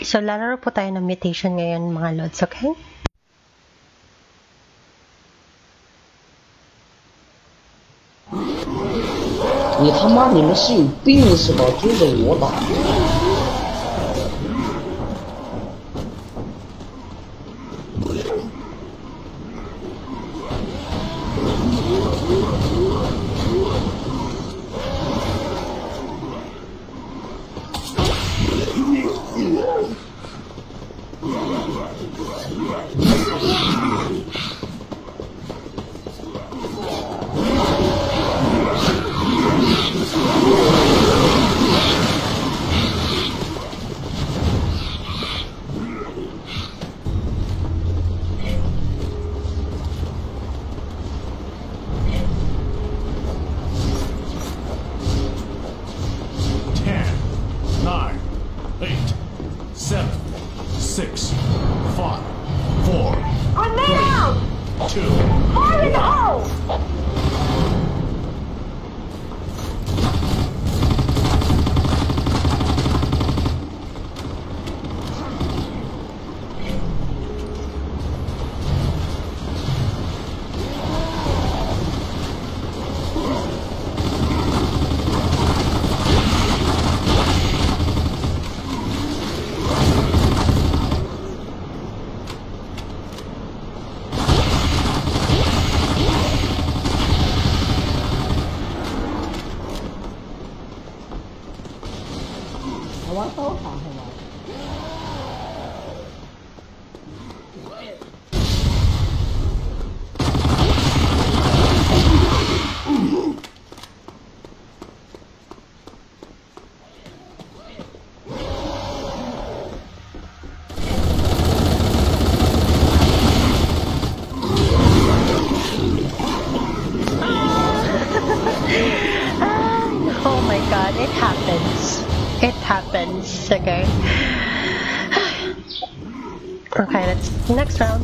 So, lalaro po tayo ng mutation ngayon, mga lods, okay? 你他妈你们是有病是吧？追着我打。Oh my god, it happens. It happens, okay? Okay, let's next round.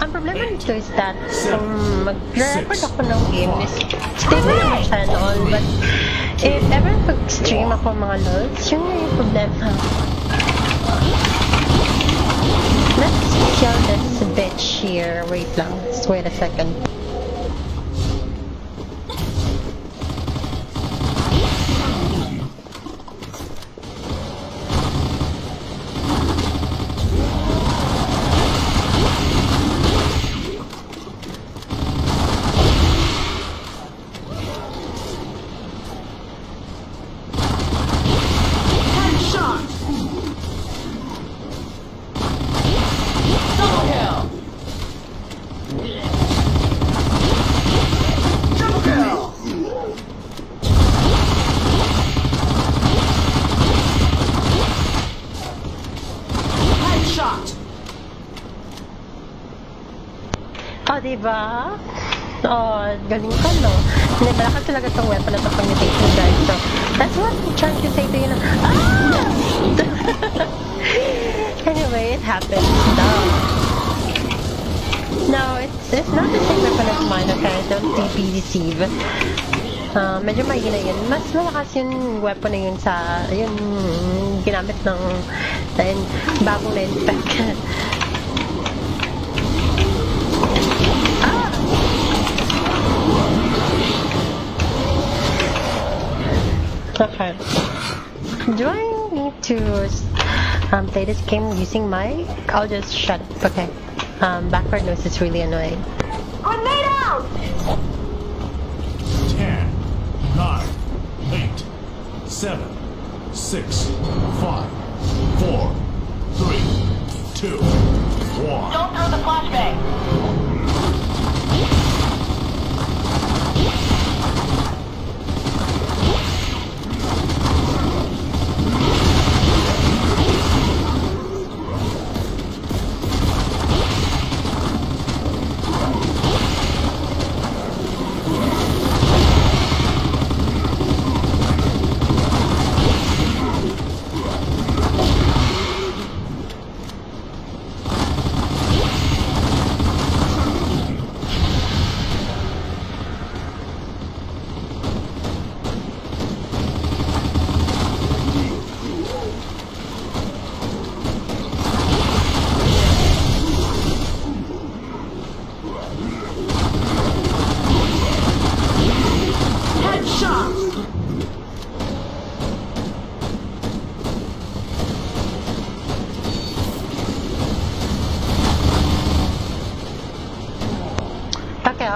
Ang problema nito is that mag-record ako ng game is stable naman siya and all, but if ever pag-stream ako mga lods, yun yung problema. Let's kill this bitch here. Wait lang. Just wait a second. Oh, diba? Oh, galing ka, no? Hindi, malakas talaga itong weapon na ito pang mutation, guys. So, that's what I'm trying to say to you na, Anyway, it happens. No, it's not the same weapon as mine, okay? Don't be deceived. Medyo mahina yun. Mas malakas yung weapon na yun sa, yung ginamit ng bagong na-inspect. Okay. Do I need to play this game using mic? I'll just shut up. Okay. Backward noise is really annoying. Grenade out! 10, 9, 8, 7, 6, 5, 4, 3, 2, 1. Don't throw the flashbang!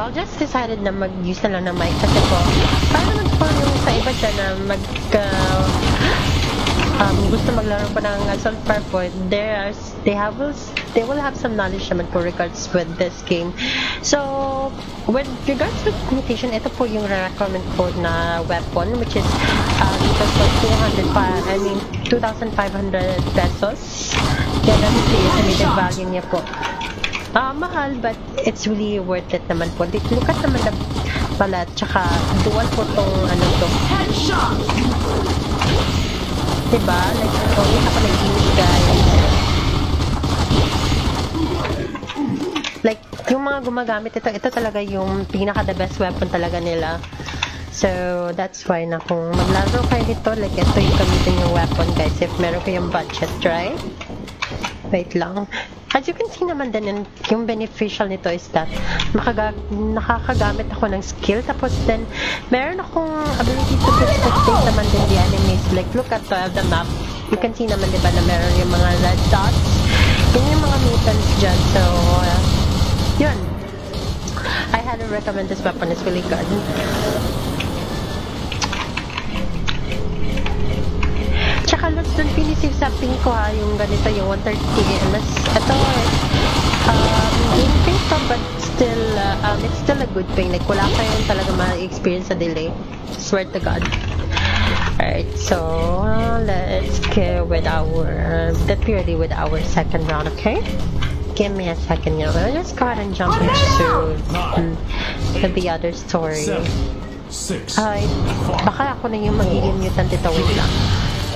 I'll just decided na mag-use na lang ng mic kasi po, para naman po yung sa iba dyan na gusto maglaro po ng Assault Farpoint, they will have some knowledge naman po regards with this game. So, with regards with mutation, ito po yung recommend po na weapon, which is ito po 2,500 pesos. Yan ang estimated value niya po. Mahal, but it's really worth it naman po. Look at naman na pala, tsaka dual po tong to. Headshot! Diba? Like, always ako nag-use, guys. Like, yung mga gumagamit ito talaga yung pinaka-the best weapon talaga nila. So, that's why na kung maglaro kayo dito, like, ito yung gamitin yung weapon, guys, if meron kayong budget, right? Wait lang. As you can see naman din, yung beneficial nito is that nakakagamit ako ng skill, tapos then meron akong ability to spectate naman din the enemies. Like, look at the map. You can see naman diba na meron yung mga red dots. Yun yung mga mutants dyan. So, yun. I highly recommend this weapon. It's really good. Tsaka let's don't pinisip sa pink ko yung ganito, yung 130 ms. Ito game pink to, but still, it's still a good thing. Like, wala kayong talaga ma-experience sa delay. Swear to God. Alright, so, let's go with get ready with our second round, okay? Give me a second, I'll just go ahead and jump into the other story. 7, 6, baka ako na yung magiging mutant dito, wait lang.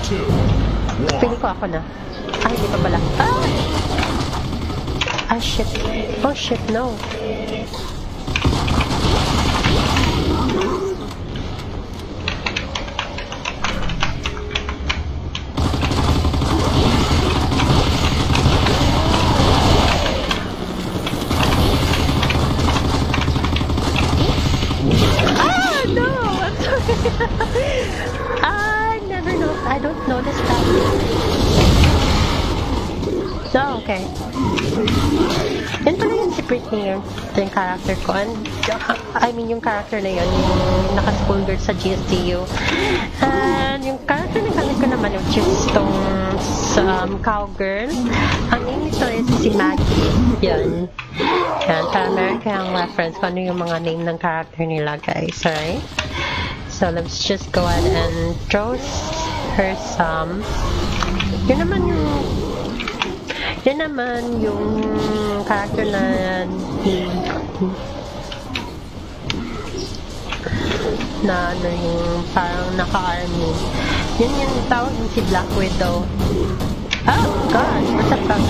2, 1. Pili ko ako na. Ay, hindi pa pala. Shit. Oh, shit, no. No! I'm sorry. I don't notice that. So, okay. Yan pala yung si Britney, yung character ko. And, I mean, yung character na yun, yung naka-school girl sa GSTU. And yung character na gamit ko naman, which is itong cowgirl. Ang name nito is si Maggie. Yan. Yan, para meron kayang reference kung ano yung mga name ng character nila, guys. Alright? So, let's just go ahead and throw her some. Yun naman yung character na ano yung parang naka-army. Yun yung tawag yung si Black Widow. Oh God, what's up, guys?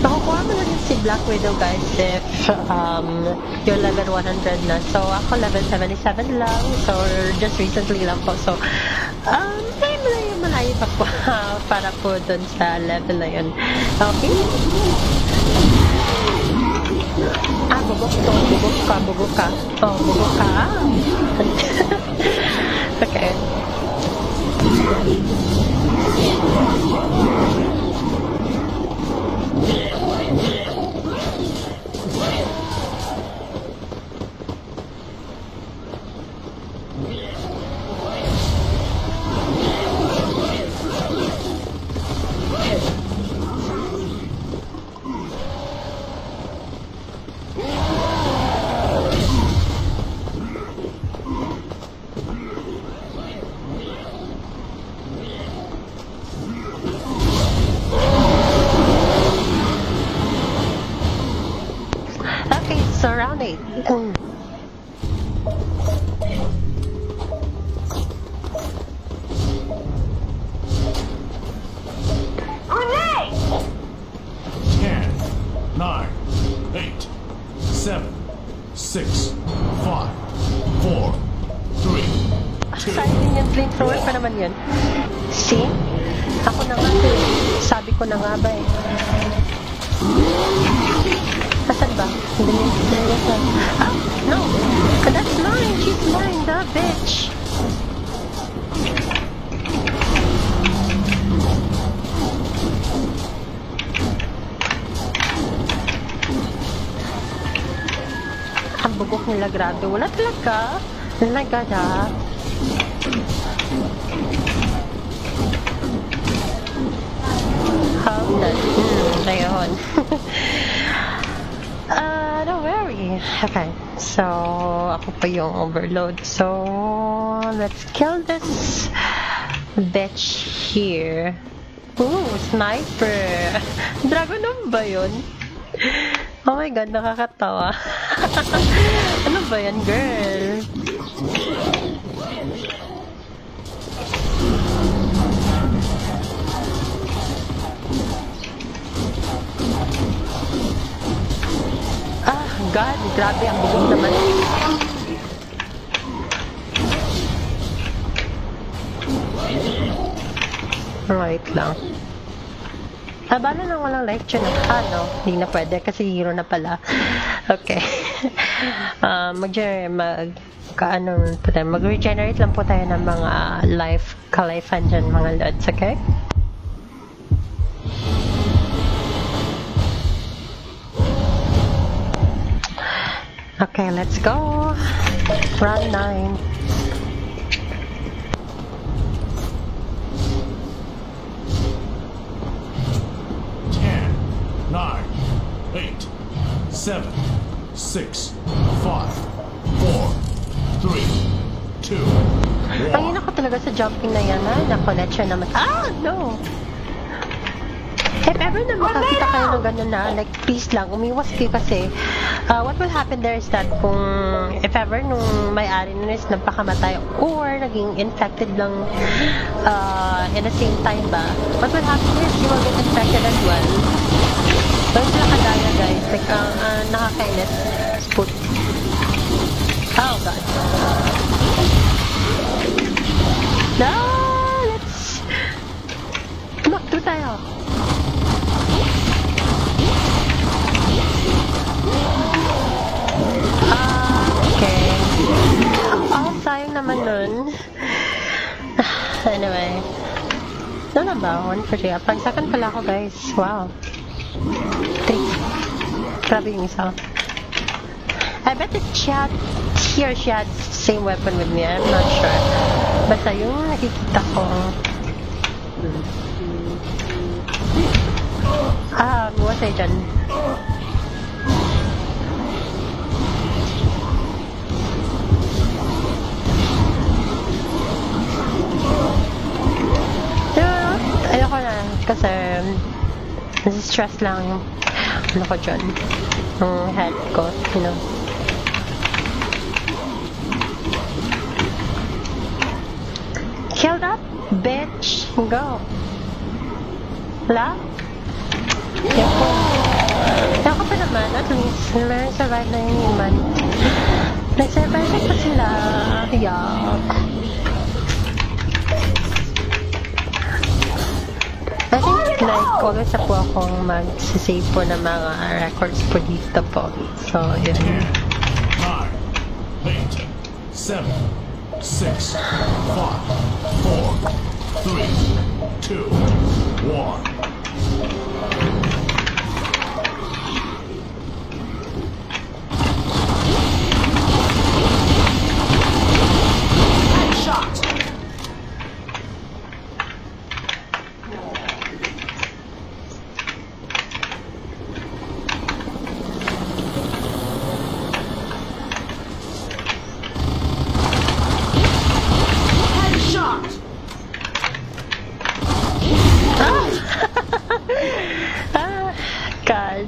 Nakukuha mo lang yung si Black Widow, guys, if you're level 100 na. So, ako level 77 lang. So, just recently lang po. So, malayo pa po para po dun sa level na yun. Okay? Bugok to. Bugok ka. Oh, bugok ka. Okay. Round 8. Grenade! 10, 9, 8, 7, 6, 5, 4, 3, 2. Sayang yung flamethrower pa naman yun. See? Ako na nga ito. Sabi ko na nga ba eh. Asan ba? No! That's mine! She's mine, the bitch! Ang bugok nila, grabe. Wala talaga. Oh my God, ha? How that? Ayun. Don't worry. Okay. So, ako pa yung overload. So, let's kill this bitch here. Ooh, sniper. Dragonon ba yun? Oh my God, nakakatawa. Ano ba yan, girl? Ah, God, grabe, ang bilis naman. Wait lang. Bala nang walang life chain. Hindi na pwede kasi hero na pala. Okay. Mag-regenerate lang po tayo ng mga kalifan dyan, mga lods, okay? Okay, let's go. Round 9. Nine, 8, 7, 6, 5, 4, 3, 2, 1. Ang ina ko talaga sa jumping na yan, ha? Nakulit siya naman. Ah, no! If ever na makakita kayo ng gano'n na, like, please lang, umiwas kayo kasi what will happen there is that kung if ever nung may-ari nun is napakamatay or naging infected lang in the same time ba, what will happen is you will get infected as well. Doon sila kadaya, guys. Like, nakakainis. Spoot. Oh, God. No! Let's... do tayo. Okay. Oh, sayang naman nun. Anyway. Ano na ba? 1 for 3. Pag second pala ako, guys. Wow. 3. Grabe yung isa. I bet that she had same weapon with me. I'm not sure. Basta yung nakikita ko. Buwasay dyan. Ayoko na. Kasi stress lang yung ano ko dyan. Yung head ko, you know. Kill that bitch. Go. Wala? Ayoko pa naman. At least, may survive na yung human. Nag-survive na pa sila. Yuck. I think like always na po akong mag-save po ng mga records po dito po. So, yun. 9, 8, 7, 6, 5, 4, 3, 2, 1. God.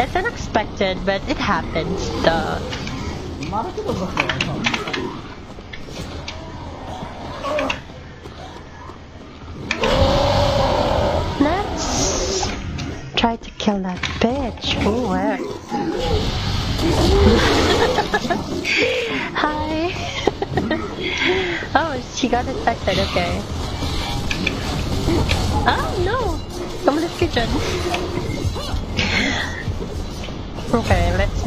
That's unexpected, but it happens, though. Let's try to kill that bitch. Ooh, where? Hi. Oh, she got infected, okay. Oh, no! Tumalas ka dyan. Okay, let's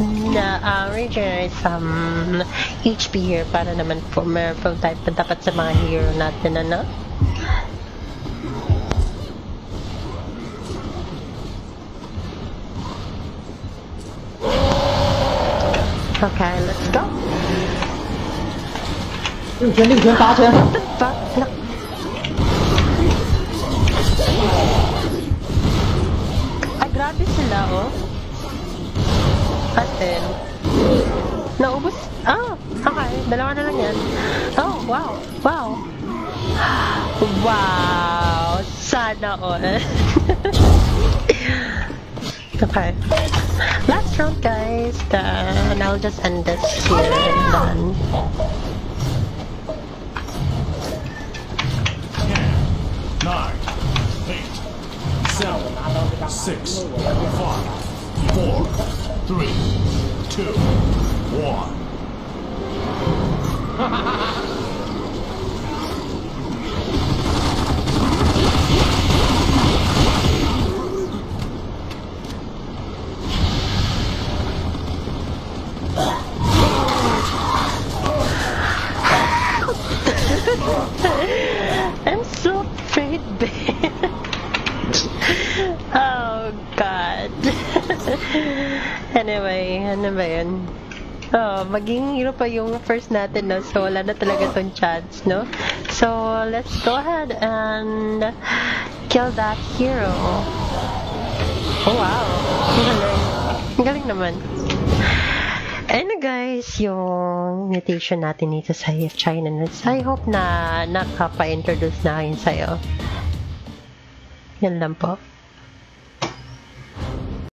regenerate some HP here para naman po meron po tayo dapat sa mga hero natin, ano? Okay, let's go. 6拳8拳。 Fuck. No. Ay, grabe sila, oh. Atin. Naubos. Ah, okay. Dalawa na lang yan. Oh, wow. Wow. Wow. Sana all. Okay. Last round, guys. And I'll just end this here and done. 10, 9, 8, 7, 6, 5, 4, 3, 2, 1. I'm so afraid, babe. Oh, God. Anyway, ano ba yun? Oh, maging hero pa yung first natin, no? So, wala na talaga tong chance, no? So, let's go ahead and kill that hero. Oh, wow. Ang galing. Ang galing naman. Ano guys, yung mutation natin dito sa China Nuts. I hope na nakapa-introduce na kayo sa'yo. Yan lang po.